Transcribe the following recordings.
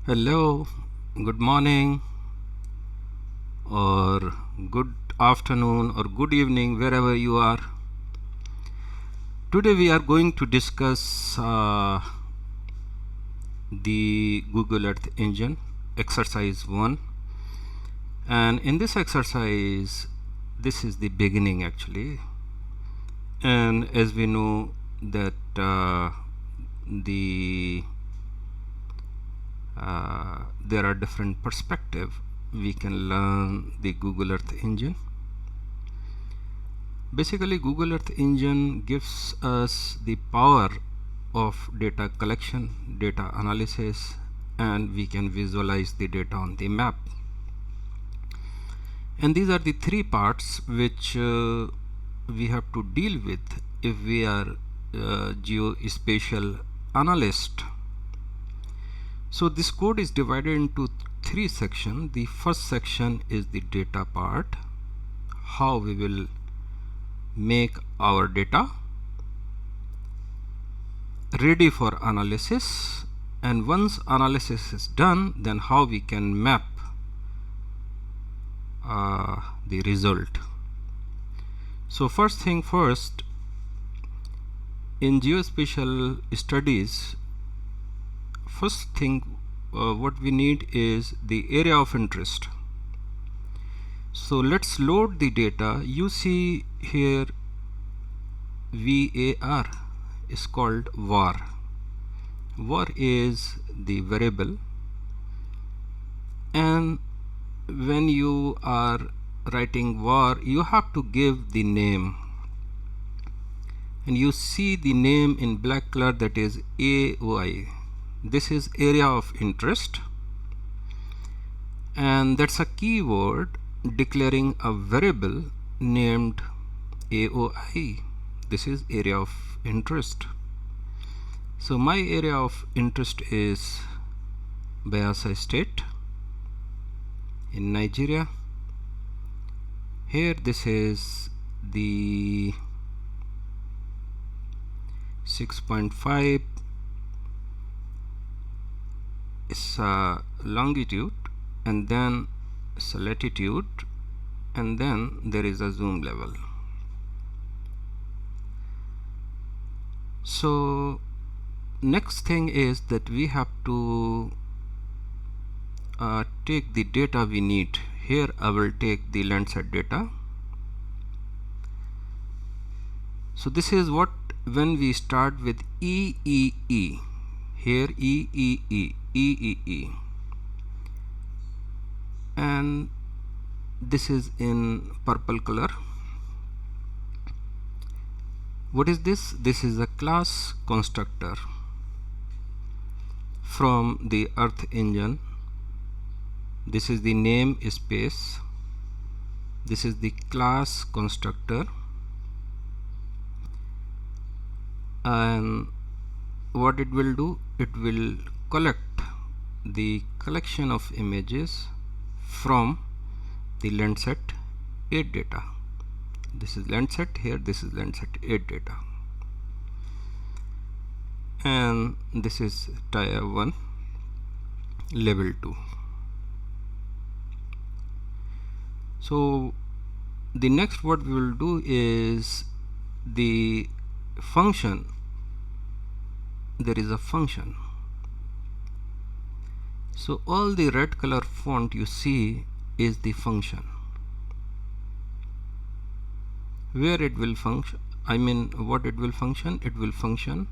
Hello, good morning, or good afternoon, or good evening, wherever you are. Today we are going to discuss the Google Earth Engine, exercise 1. And in this exercise, this is the beginning actually. And as we know that there are different perspectives, we can learn the Google Earth Engine. Basically, Google Earth Engine gives us the power of data collection, data analysis, and we can visualize the data on the map. And these are the three parts which we have to deal with if we are geospatial analyst. So this code is divided into three sections. The first section is the data part, how we will make our data ready for analysis, and once analysis is done, then how we can map the result. So first thing first, in geospatial studies, first thing what we need is the area of interest. So let's load the data. You see here VAR is called var. Var is the variable, and when you are writing var, you have to give the name, and you see the name in black color, that is AOI. This is area of interest, and that's a keyword declaring a variable named AOI. This is area of interest. So my area of interest is Bayelsa State in Nigeria. Here this is the 6.5 is longitude, and then it's a latitude, and then there is a zoom level. So next thing is that we have to take the data we need. Here I will take the Landsat data. So this is what, when we start with EEE, here EEE, and this is in purple color. What is this? This is a class constructor from the Earth Engine. This is the name space. This is the class constructor, and what it will do, it will collect the collection of images from the Landsat 8 data. This is Landsat here, this is Landsat 8 data, and this is tier 1 level 2. So the next what we will do is the function. There is a function. So all the red color font you see is the function. Where it will function, I mean what it will function, it will function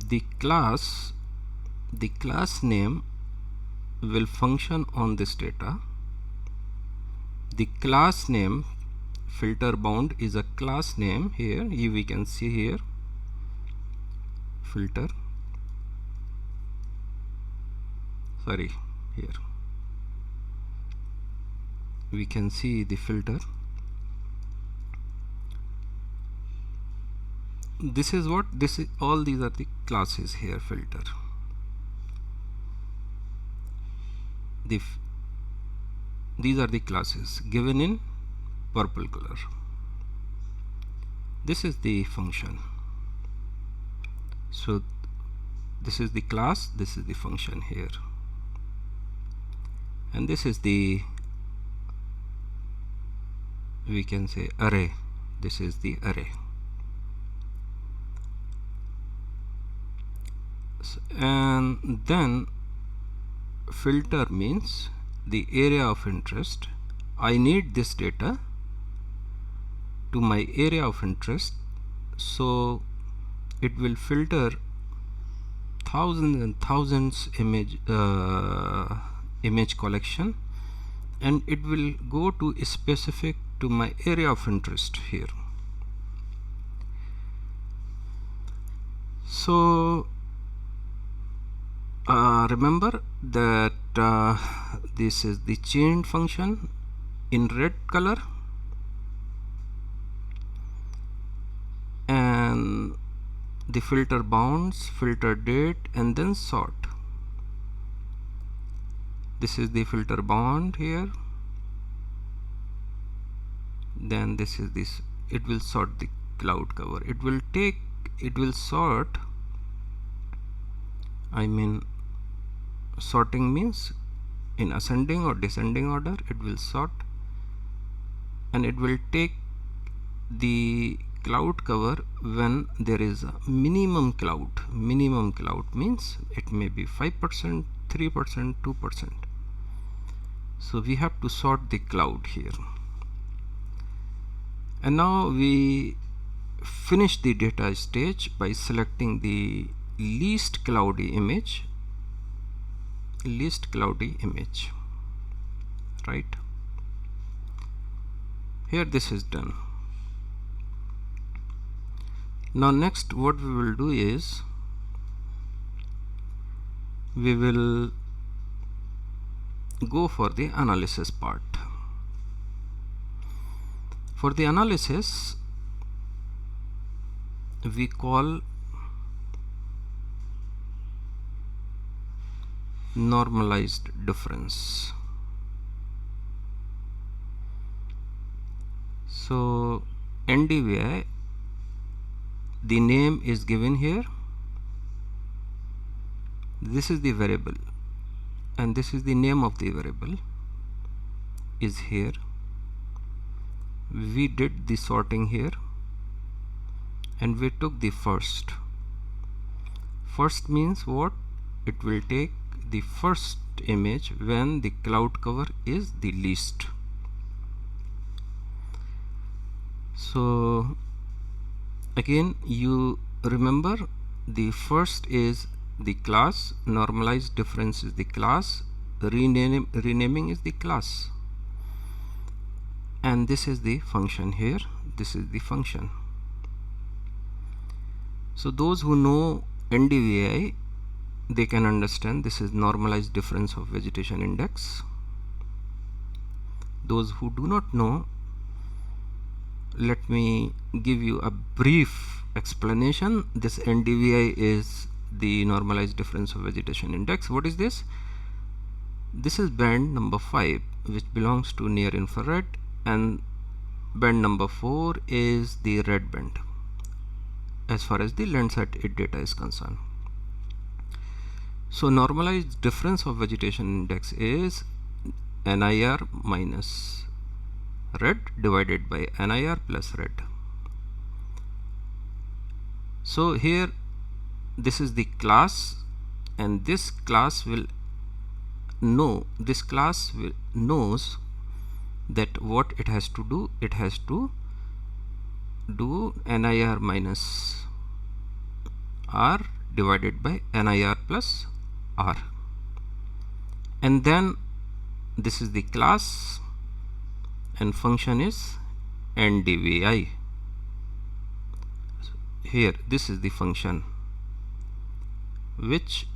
the class name will function on this data. The class name, filter bound, is a class name. Here we can see here filter, sorry, here we can see the filter. This is what, this is, all these are the classes here. Filter, these are the classes given in purple color. This is the function. So This is the class, this is the function here, and this is the, we can say, array. This is the array. And then filter means the area of interest. I need this data to my area of interest, so it will filter thousands and thousands image collection, and it will go to specific to my area of interest here. So remember that this is the chained function in red color, and the filter bounds, filter date, and then sort. This is the filter bound here, then this is this, it will sort the cloud cover. It will sort, I mean, sorting means in ascending or descending order. It will sort, and it will take the cloud cover when there is a minimum cloud. Minimum cloud means it may be 5%, 3%, 2%. So we have to sort the cloud here. And now we finish the data stage by selecting the least cloudy image, right? Here this is done. Now next what we will do is we will go for the analysis part. For the analysis, we call normalized difference. So NDVI, the name is given here. This is the variable, and this is the name of the variable is here. We did the sorting here, and we took the first. First means what? It will take the first image when the cloud cover is the least. So again, you remember, the first is the class, normalized difference is the class, renaming is the class, and this is the function here. This is the function. So those who know NDVI, they can understand this is normalized difference of vegetation index. Those who do not know, let me give you a brief explanation. This NDVI is the normalized difference of vegetation index. What is this? This is band number 5, which belongs to near infrared, and band number 4 is the red band as far as the Landsat 8 data is concerned. So normalized difference of vegetation index is NIR minus red divided by NIR plus red. So here this is the class, and this class will know, this class knows that what it has to do. It has to do NIR minus R divided by NIR plus R, and then this is the class, and function is NDVI. Here this is the function which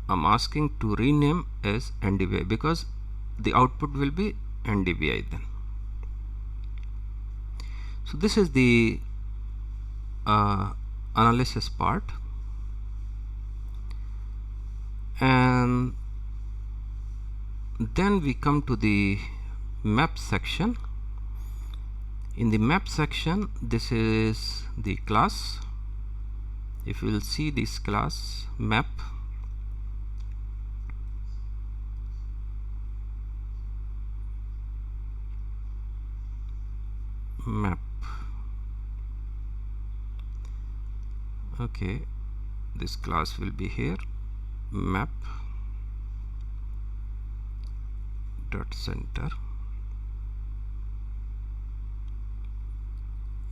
I'm asking to rename as NDVI, because the output will be NDVI then. So this is the analysis part, and then we come to the map section. In the map section, this is the class, if you will see this class map, okay, this class will be here, map dot center.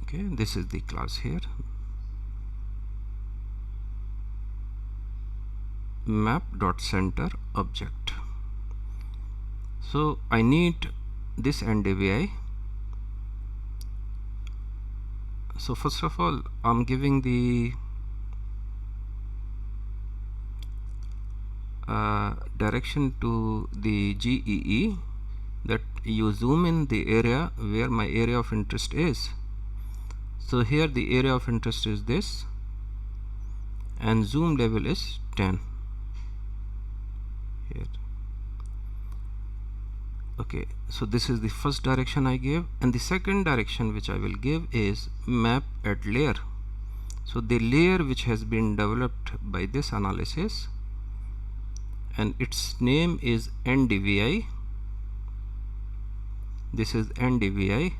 Okay, this is the class here, map dot center object. So I need this NDVI. So first of all, I'm giving the direction to the GEE, that you zoom in the area where my area of interest is. So here the area of interest is this, and zoom level is 10 here. Okay, so this is the first direction I gave, and the second direction which I will give is map at layer. So the layer which has been developed by this analysis, and its name is NDVI. This is NDVI.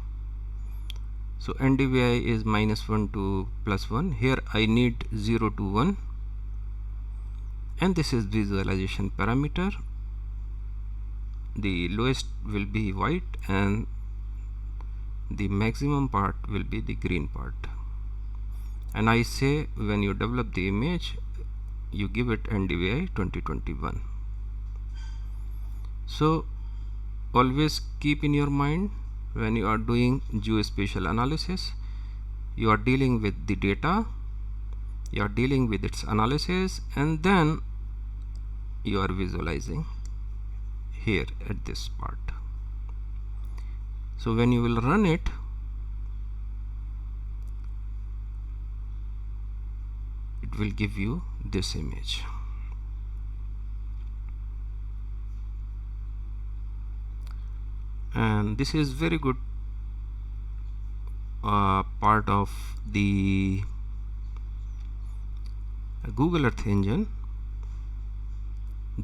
So NDVI is -1 to +1. Here I need 0 to 1, and this is visualization parameter. The lowest will be white and the maximum part will be the green part. And I say when you develop the image, you give it NDVI 2021. So always keep in your mind, when you are doing geospatial analysis, you are dealing with the data, you are dealing with its analysis, and then you are visualizing here at this part. So when you will run it, it will give you this image. And this is very good part of the Google Earth Engine,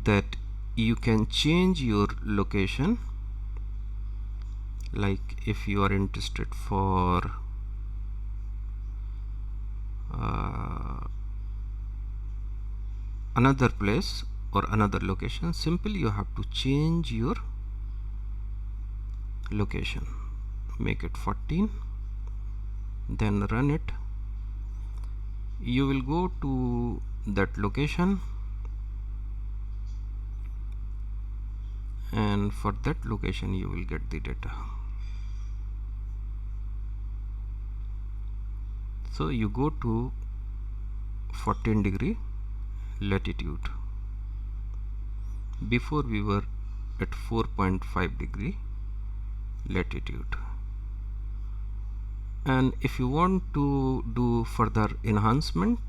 that you can change your location. Like if you are interested for another place or another location, simply you have to change your location, make it 14, then run it. You will go to that location, and for that location you will get the data. So you go to 14 degree latitude. Before we were at 4.5 degree latitude. And if you want to do further enhancement,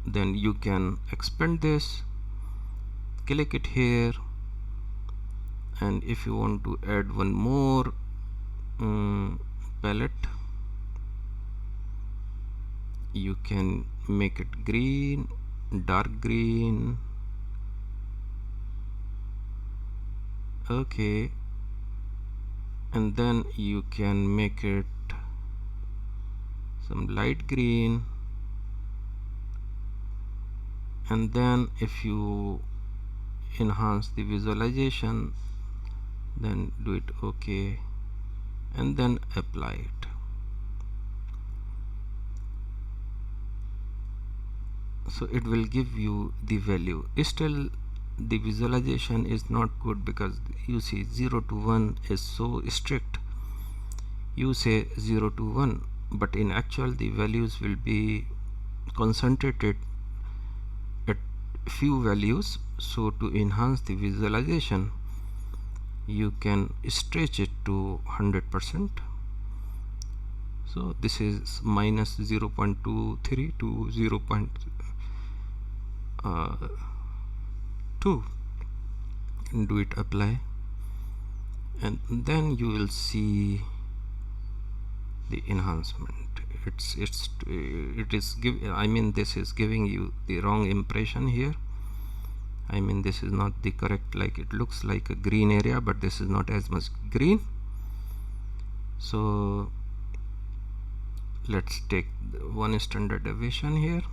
then you can expand this, click it here, and if you want to add one more palette, you can make it green, dark green, okay, and then you can make it some light green, and then if you enhance the visualization, then do it okay, and then apply it. So it will give you the value. Still the visualization is not good, because you see 0 to 1 is so strict. You say 0 to 1, but in actual the values will be concentrated at few values. So to enhance the visualization, you can stretch it to 100%. So this is minus 0.23 to 0.2, and do it apply, and then you will see the enhancement. this is giving you the wrong impression here. This is not the correct, like it looks like a green area, but this is not as much green. So let's take one standard deviation here,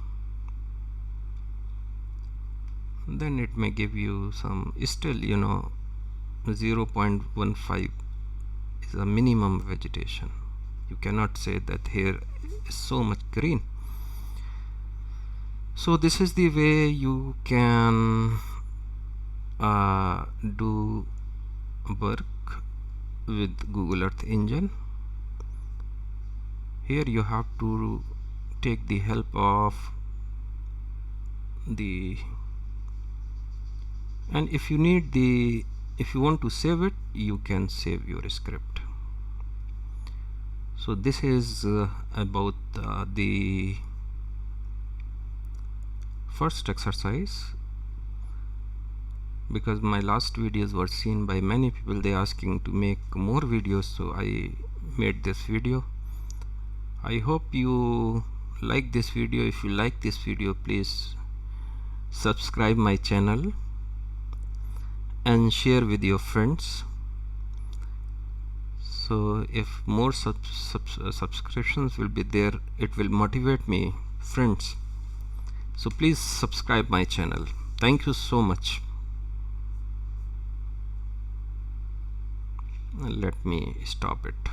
then it may give you some, still 0.15 is a minimum vegetation. You cannot say that here is so much green. So this is the way you can do work with Google Earth Engine. Here you have to take the help of and if you want to save it, you can save your script. So this is about the first exercise. Because my last videos were seen by many people, they asking to make more videos, so I made this video. I hope you like this video. If you like this video, please subscribe my channel and share with your friends. So if more subscriptions will be there, it will motivate me, friends. So please subscribe my channel. Thank you so much. Let me stop it.